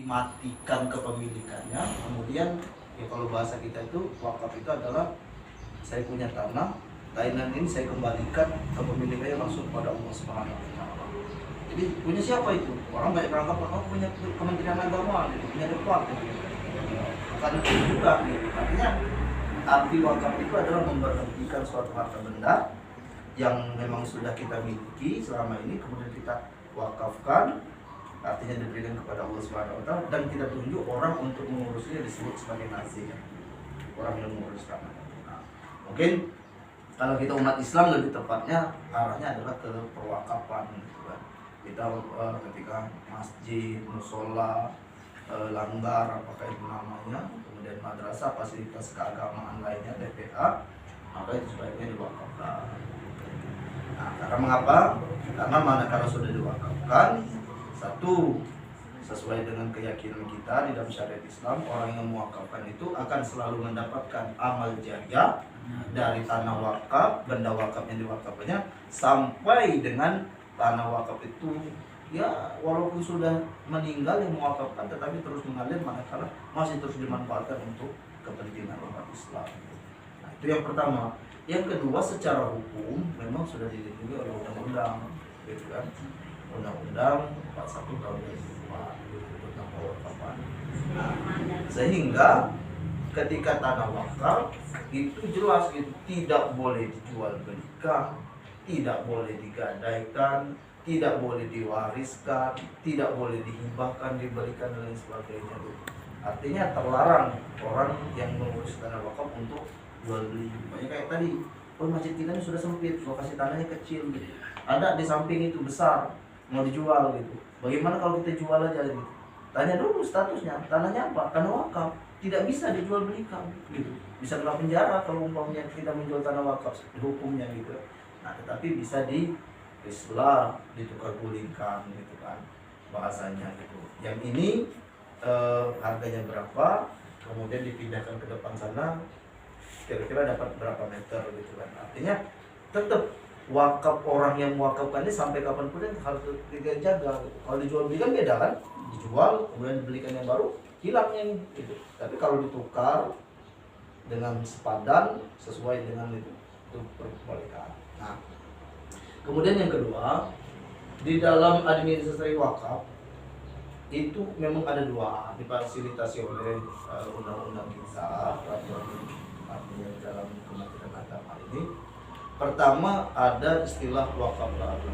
dimatikan kepemilikannya, kemudian ya kalau bahasa kita itu wakaf itu adalah saya punya tanah ini saya kembalikan kepemilikannya langsung kepada Allah Subhanahu wa taala. Jadi punya siapa itu? Orang banyak beranggapan punya Kementerian Agama, punya Depok. Bukan itu juga gitu. Artinya arti wakaf itu adalah memberhentikan suatu harta benda yang memang sudah kita miliki selama ini, kemudian kita wakafkan, artinya diberikan kepada Allah Subhanahu wa taala, dan kita tunjuk orang untuk mengurusnya, disebut sebagai nazir, orang yang mengurus tanah. Nah, mungkin kalau kita umat Islam lebih tepatnya arahnya adalah ke perwakafan gitu kan. Kita ketika masjid, musola, langgar apakah itu namanya, kemudian madrasah, fasilitas keagamaan lainnya, TPA, maka itu sebaiknya diwakafkan. Nah, karena mengapa? Karena manakala sudah diwakafkan, satu, sesuai dengan keyakinan kita di dalam syariat Islam, orang yang mewakafkan itu akan selalu mendapatkan amal jariah dari tanah wakaf, benda wakaf yang diwakafkannya, sampai dengan tanah wakaf itu ya walaupun sudah meninggal yang mewakafkan, tetapi terus mengalir manakala masih terus dimanfaatkan untuk kepentingan umat Islam. Nah, itu yang pertama. Yang kedua, secara hukum memang sudah dilindungi oleh undang-undang, gitu kan? Undang-undang 41 tahun 2004 tentang pewakafan. Nah, sehingga ketika tanah wakaf itu jelas gitu, tidak boleh dijual belikan, tidak boleh digadaikan, tidak boleh diwariskan, tidak boleh dihibahkan, diberikan dan lain sebagainya. Artinya terlarang orang yang mengurus tanah wakaf untuk jual beli. Banyak kayak tadi, masjid kita ini sudah sempit, lokasi tanahnya kecil gitu. Ada di samping itu besar, mau dijual gitu. Bagaimana kalau kita jual aja gitu? Tanya dulu statusnya, tanahnya apa? Tanah wakaf, tidak bisa dijual belikan gitu. Bisa kena penjara kalau umpamanya kita menjual tanah wakaf, hukumnya gitu. Nah, tetapi bisa di islah, ditukar gulingkan gitu kan bahasanya gitu. Yang ini harganya berapa, kemudian dipindahkan ke depan sana, kira-kira dapat berapa meter gitu kan. Artinya tetap wakaf, orang yang mewakafkannya sampai kapanpun harus dijaga gitu. Kalau dijual belikan beda kan, dijual kemudian dibelikan yang baru, hilangnya gitu. Tapi kalau ditukar dengan sepadan sesuai dengan itu berkebalikan. Nah, kemudian yang kedua, di dalam administrasi wakaf itu memang ada dua, difasilitasi oleh undang-undang kita, artinya dalam Kementerian Agama ini. Pertama ada istilah wakaf baru.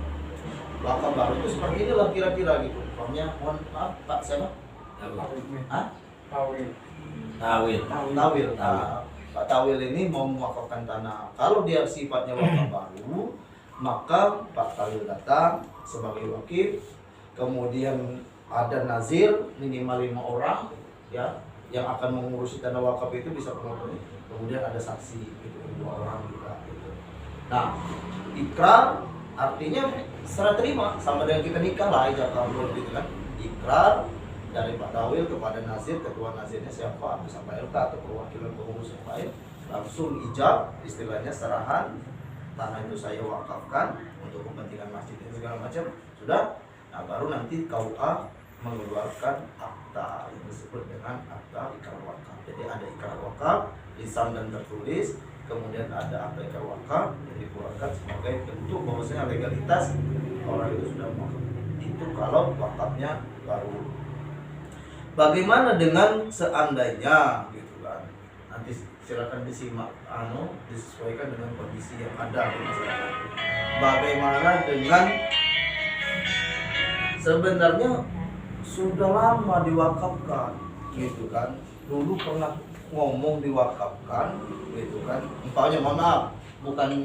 Wakaf baru itu seperti inilah kira-kira gitu. Pokoknya mohon maaf Pak siapa? Tawil. Pak Tawil ini mau mewakafkan tanah. Kalau dia sifatnya wakaf baru, maka Pak Tawil datang sebagai wakil, kemudian ada nazir minimal 5 orang ya yang akan mengurusi tanah wakaf itu bisa penuh. Kemudian ada saksi gitu, 2 orang juga gitu. Nah, ikrar artinya serah terima sama dengan kita nikah lah, ijab kabul gitu kan. Ikrar dari Pak Tawil kepada nazir, ketua nazirnya siapa, sampai LK atau perwakilan pengurus yang lain, langsung ijab, istilahnya serahan tanah itu saya wakafkan untuk kepentingan masjid dan segala macam, sudah. Nah, baru nanti KUA mengeluarkan akta yang disebut dengan akta ikrar wakaf. Jadi ada ikrar wakaf lisan dan tertulis, kemudian ada akta ikrar wakaf yang dikeluarkan sebagai bentuk bahwasanya legalitas orang itu sudah wakaf. Itu kalau wakafnya baru. Bagaimana dengan seandainya gitu kan? Nanti silakan disimak, disesuaikan dengan kondisi yang ada di masyarakat. Bagaimana dengan sebenarnya sudah lama diwakafkan gitu kan, dulu pernah ngomong diwakafkan gitu kan, umpamanya mohon maaf bukan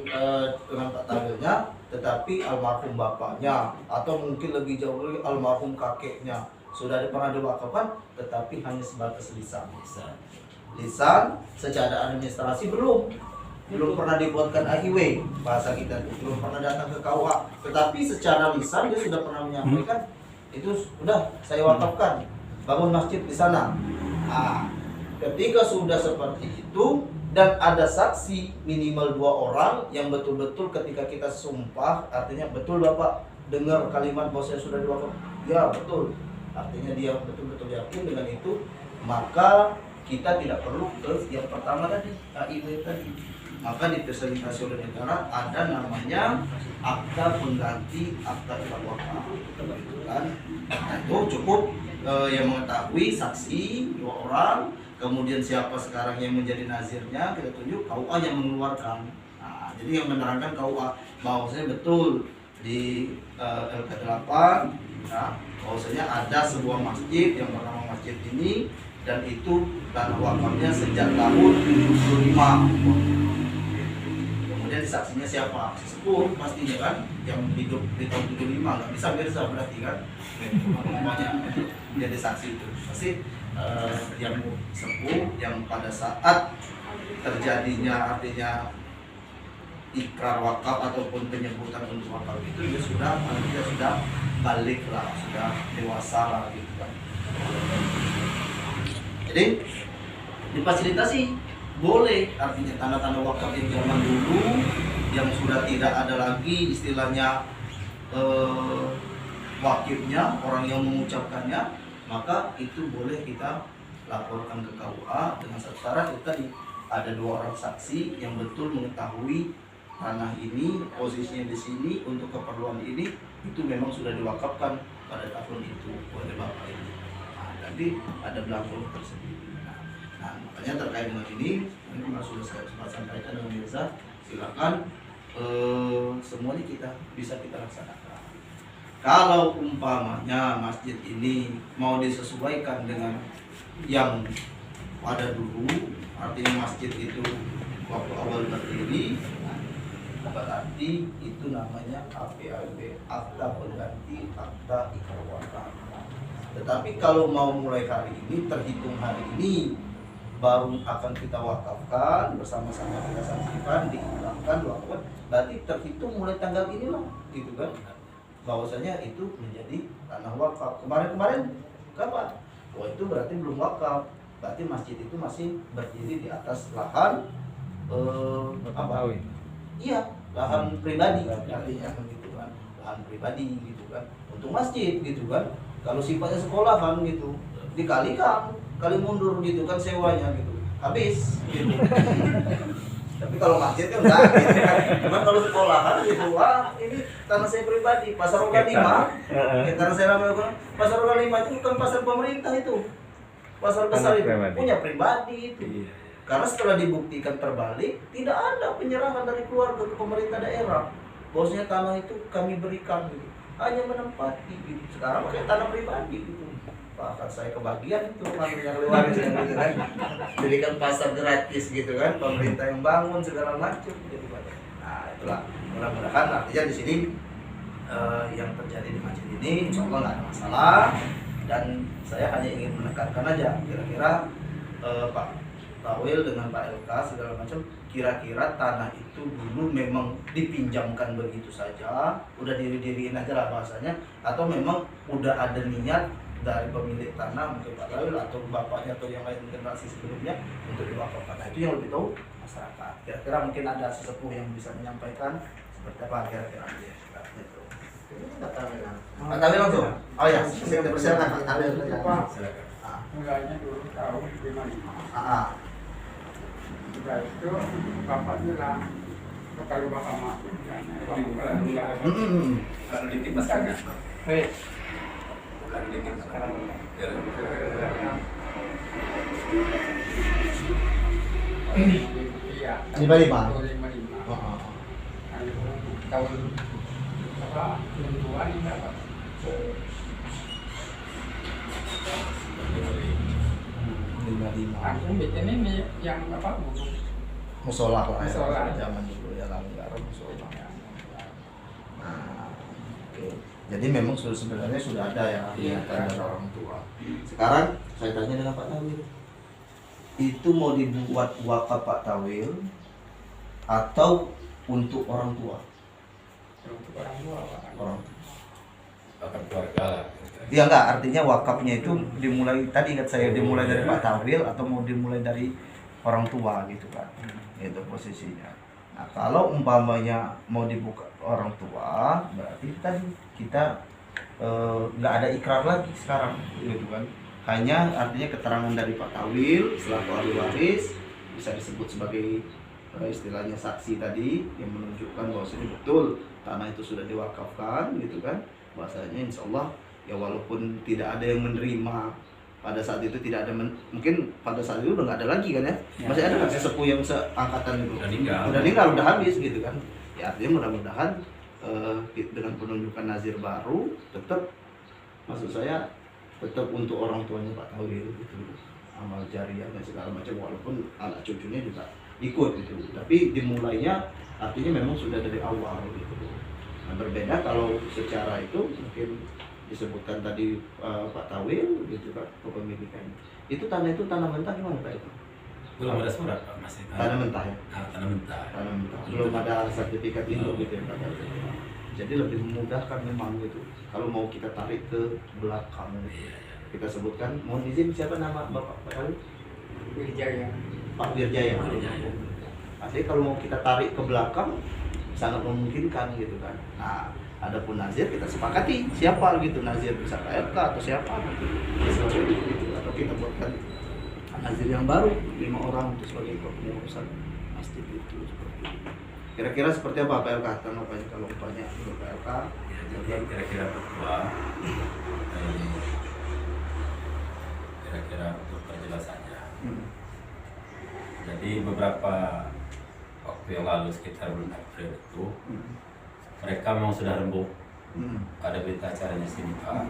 dengan Pak Tawilnya, tetapi almarhum bapaknya atau mungkin lebih jauh lagi almarhum kakeknya sudah pernah diwakafkan, tetapi hanya sebatas lisan secara administrasi belum pernah dibuatkan AIW, bahasa kita belum pernah datang ke KUA, tetapi secara lisan dia sudah pernah menyampaikan itu sudah saya wakafkan, bangun masjid di sana. Nah, ketika sudah seperti itu dan ada saksi minimal 2 orang yang betul-betul ketika kita sumpah, artinya betul Bapak dengar kalimat bahwa saya sudah diwakaf, ya betul. artinya dia betul-betul yakin dengan itu, maka kita tidak perlu ke yang pertama tadi, KIW tadi. Maka difasilitasi oleh negara ada namanya akta pengganti akta ilah wakaf, kan? Nah, itu cukup yang mengetahui saksi 2 orang, kemudian siapa sekarang yang menjadi nazirnya kita tunjuk, KUA yang mengeluarkan. Nah, jadi yang menerangkan KUA bahwasanya betul di LK8, nah, bahwasanya ada sebuah masjid yang bernama masjid ini, dan itu tanah wakafnya sejak tahun 75. Kemudian saksinya siapa? Sesepuh pastinya kan, yang hidup di tahun 75, nggak bisa bersa berarti kan, namanya jadi saksi itu pasti yang sepuh, yang pada saat terjadinya artinya ikrar wakaf ataupun penyebutan untuk wakaf itu dia sudah balik lah, sudah dewasa lah gitu kan. Jadi difasilitasi boleh, artinya tanah-tanah wakaf yang zaman dulu yang sudah tidak ada lagi istilahnya wakifnya, orang yang mengucapkannya, maka itu boleh kita laporkan ke KUA dengan syarat itu tadi ada 2 orang saksi yang betul mengetahui tanah ini posisinya di sini untuk keperluan ini, itu memang sudah diwakafkan pada tahun itu oleh bapak ini. Nah, jadi ada belangko tersendiri. Nah, makanya terkait dengan ini sudah saya sampaikan dengan biasa, silakan semuanya bisa kita laksanakan. Kalau umpamanya masjid ini mau disesuaikan dengan yang pada dulu, artinya masjid itu waktu awal berdiri, berarti itu namanya APAB, akta pengganti akta ikrar wakaf. Tetapi kalau mau mulai hari ini, terhitung hari ini baru akan kita wakafkan, bersama-sama kita saksikan, diikrarkan, wakaf, berarti terhitung mulai tanggal inilah, gitu kan? Bahwasanya itu menjadi tanah wakaf. Kemarin kapan? Oh, itu berarti belum wakaf. Berarti masjid itu masih berdiri di atas lahan apa? Iya, lahan pribadi artinya gitu kan. Lahan pribadi gitu kan. Untuk masjid gitu kan. Kalau sifatnya sekolahan gitu, dikalikan, kali mundur gitu kan sewanya gitu. Habis gitu. Tapi kalau masjid kan enggak gitu kan. Cuma kalau sekolahan gitu, wah ini tanah saya pribadi, Pasar Roga 5. Karena saya namanya Pasar Roga 5 itu bukan pasar pemerintah itu. Pasar besar itu punya pribadi itu. Karena setelah dibuktikan terbalik, tidak ada penyerahan dari keluarga ke pemerintah daerah. Bosnya tanah itu kami berikan gitu. Hanya menempati gitu. Sekarang pakai tanah pribadi gitu. Bahkan saya kebagian itu yang luar gitu kan. Jadikan pasar gratis gitu kan, pemerintah yang bangun segala macam gitu kan. Nah, itulah mudah-mudahan artinya di sini yang terjadi di masjid ini insya Allah nggak ada masalah, dan saya hanya ingin menekankan aja kira-kira Pak Tawil dengan Pak LK segala macam, kira-kira tanah itu dulu memang dipinjamkan begitu saja, udah diri-diriin aja lah bahasanya, atau memang udah ada niat dari pemilik tanah mungkin Pak Tawil atau bapaknya atau yang lain generasi sebelumnya untuk diwakafkan. Nah, itu yang lebih tahu masyarakat. Kira-kira mungkin ada sesepuh yang bisa menyampaikan seperti apa kira-kira gitu. Pak Tawil langsung. Oh ya, saya dipersilakan Pak Tawil. Silakan. Mulainya dulu tahun 55. Setelah itu bapak bilang, kalau bapak mati, Kalau dikit masalahnya. Kalau dikit sekarang. Iya. 55. 55. Tahun apa? 60-an ini apa? 55. Langsung bikin ini yang apa? Musola lah Musola. ya, zaman dulu ya, langgar musola. Nah, oke. Jadi memang sebenarnya sudah ada ya dari orang tua. Sekarang saya tanya dengan Pak Tawil, itu mau dibuat wakaf Pak Tawil atau untuk orang tua? Untuk orang tua, Pak. Orang Akan keluarga lah. dia enggak, artinya wakafnya itu dimulai tadi ingat saya dimulai dari Pak Tawil atau mau dimulai dari orang tua gitu kan. Itu posisinya. Nah, kalau umpamanya mau dibuka orang tua, berarti tadi kita nggak ada ikrar lagi sekarang, gitu kan. Hanya artinya keterangan dari Pak Tawil selaku ahli waris bisa disebut sebagai istilahnya saksi tadi yang menunjukkan bahwa ini betul tanah itu sudah diwakafkan, gitu kan. Bahasanya insya Allah ya walaupun tidak ada yang menerima pada saat itu, tidak ada mungkin pada saat itu udah nggak ada lagi kan ya, masih ada kan sesepuh yang seangkatan itu udah meninggal, udah habis gitu kan. Ya artinya mudah-mudahan dengan penunjukan nazir baru tetap, maksud saya tetap untuk orang tuanya Pak Tawil gitu, amal jariah dan segala macam, walaupun anak cucunya juga ikut gitu, tapi dimulainya artinya memang sudah dari awal gitu. Nah, berbeda kalau secara itu mungkin disebutkan tadi Pak Tawil gitu kan, kepemilikannya itu tanah mentah gimana Pak itu? Belum ada surat Pak, masih Tanah mentah ya? tanah mentah. Tanah mentah, belum ada sertifikat induk gitu ya Pak. Jadi lebih memudahkan memang gitu. Kalau mau kita tarik ke belakang, kita sebutkan, mohon izin siapa nama Bapak Pak Tawil? Wijaya. Pak Wirjaya. Artinya kalau mau kita tarik ke belakang sangat memungkinkan gitu kan. Nah, adapun nazir kita sepakati siapa gitu, nazir bisa KLK atau siapa gitu. Atau kita buatkan nazir yang baru 5 orang untuk sebagai kepengurusan masjid itu seperti itu. Kira-kira seperti apa PLK? Tanggapannya kalau banyak untuk PLK? Jadi kira-kira ketua, kira-kira untuk perjelasannya. Jadi beberapa waktu yang lalu sekitar bulan April itu mereka memang sudah rembuk. Ada berita acaranya sini Pak.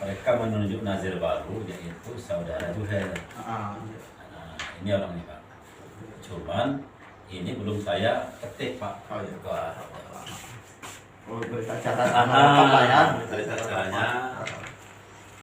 Mereka menunjuk nazir baru yaitu saudara Juher. Nah, ini orangnya Pak. Cuman ini belum saya ketik Pak. Oh berita acara apa ya? Berita acaranya